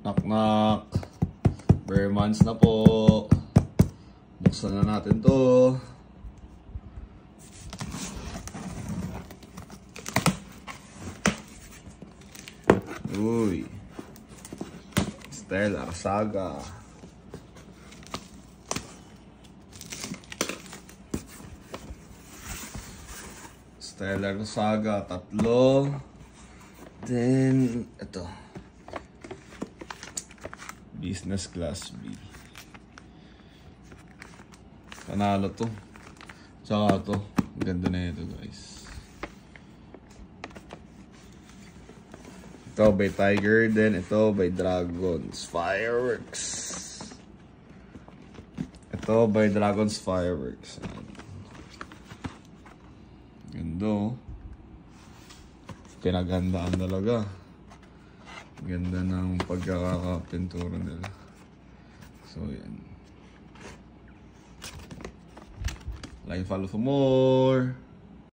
Knock knock. Bermans na po. Buksan na natin to. Uy. Stellar Saga. Stellar Saga, 3. Then, ito. Business Class B. Panalo to. Tsaka to. Ganda na ito, guys. Ito by Tiger. Then, ito by Dragons Fireworks. Ito by Dragons Fireworks. Ganda. Pinaghandaan talaga. Ganda ng pagkakapintura nila. So, yan. Like, follow for more.